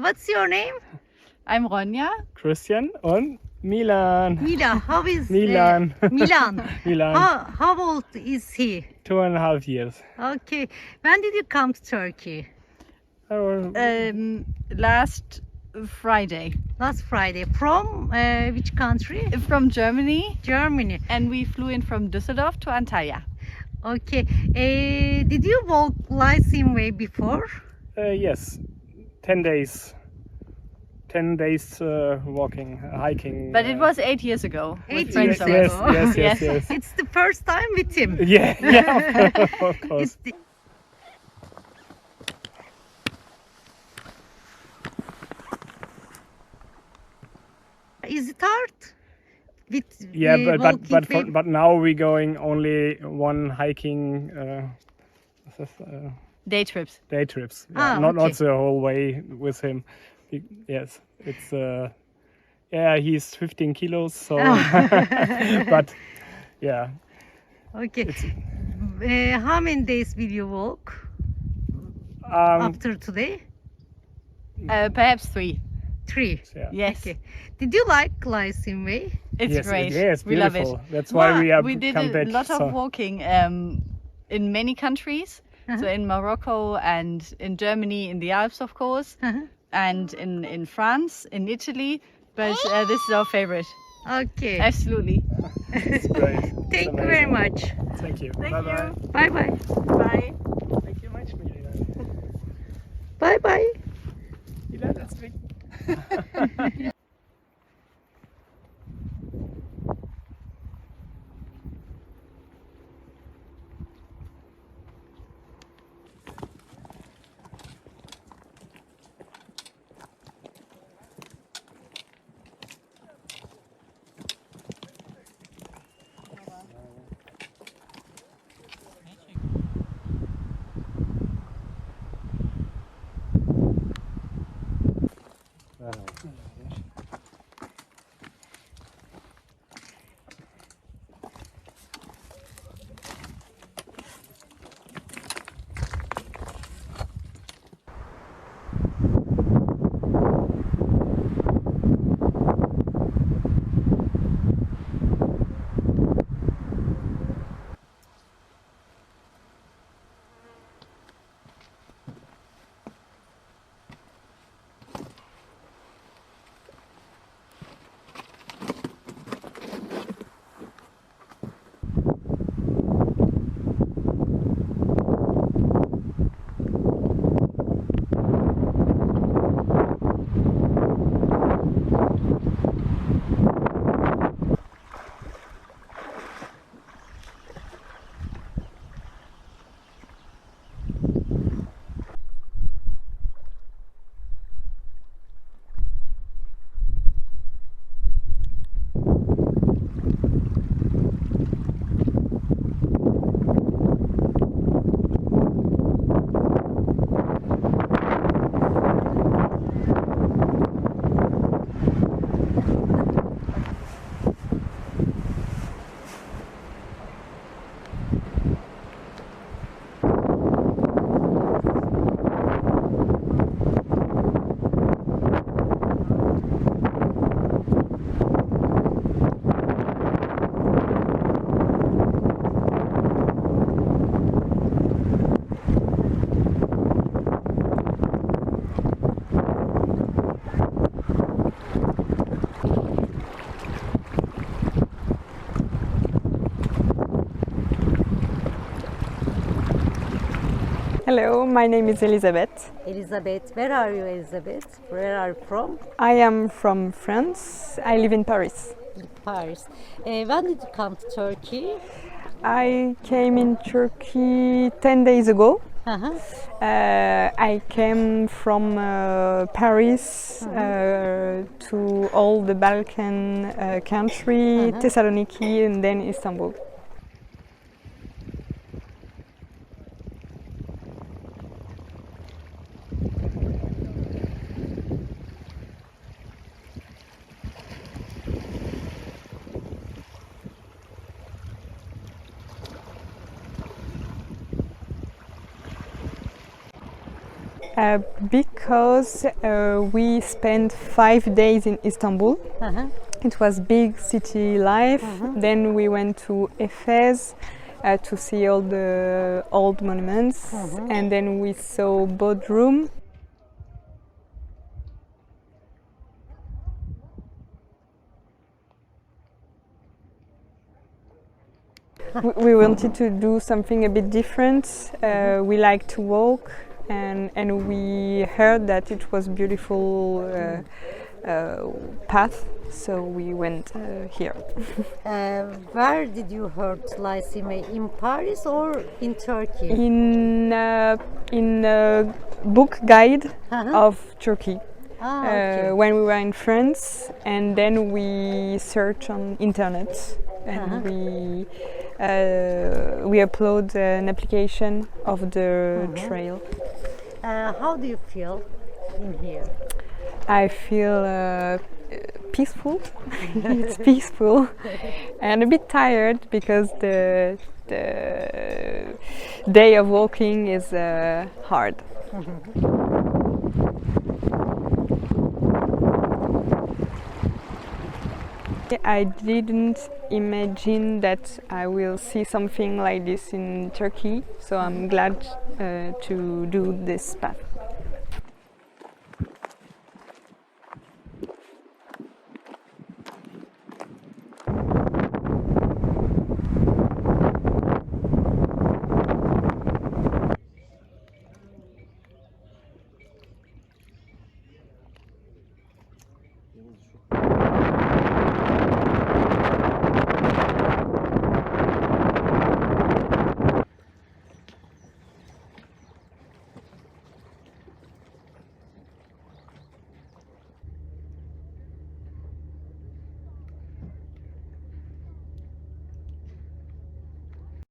What's your name? I'm Ronja. Christian und Milan. Mila. How is Milan. Milan? Milan. How old is he? 2.5 years. Okay. When did you come to Turkey? Last Friday. Last Friday. From which country? From Germany. Germany. And we flew in from Düsseldorf to Antalya. Okay. Did you walk Lycine Way before? Yes. 10 days. 10 days walking, hiking. But it was 8 years ago. 8 friends years of ago. ours. Yes. It's the first time with him. Yeah, of course. It's the- Is it hard? With Yeah, walking but now we're going only one hiking Day trips. day trips. Yeah, Ah, not okay. the whole way with him. Yes, it's yeah, he's 15 kilos, so but yeah, Okay. How many days will you walk after today? Perhaps 3. 3. yeah. Yes. Okay. Did you like Lycine Way? It's Yes, great. yes, we love beautiful. it. That's why we are We did come a back. lot so. of walking in many countries. So in Morocco and in Germany, in the Alps, of course, and in France, in Italy. But this is our favorite. Okay. Absolutely. It's great. Thank you very much. Thank you. Thank Bye bye. you. Bye bye. Bye. Thank you much, Milena. Bye bye. Milena, that's big. Hello, my name is Elizabeth. Elizabeth, where are you, Elizabeth? Where are you from? I am from France. I live in Paris. Paris. When did you come to Turkey? I came in Turkey 10 days ago. I came from Paris to all the Balkan country, Thessaloniki, and then Istanbul. Because we spent 5 days in Istanbul. It was big city life. Then we went to Efes to see all the old monuments, and then we saw Bodrum. We wanted to do something a bit different. We like to walk, and we heard that it was beautiful path, so we went here. Where did you heard Lycime? In Paris or in Turkey? In a book guide of Turkey. Okay. When we were in France, and then we search on internet, and we upload an application of the trail. How do you feel in here? I feel peaceful. It's peaceful, and a bit tired because the day of walking is hard. I didn't imagine that I will see something like this in Turkey, so I'm glad to do this path.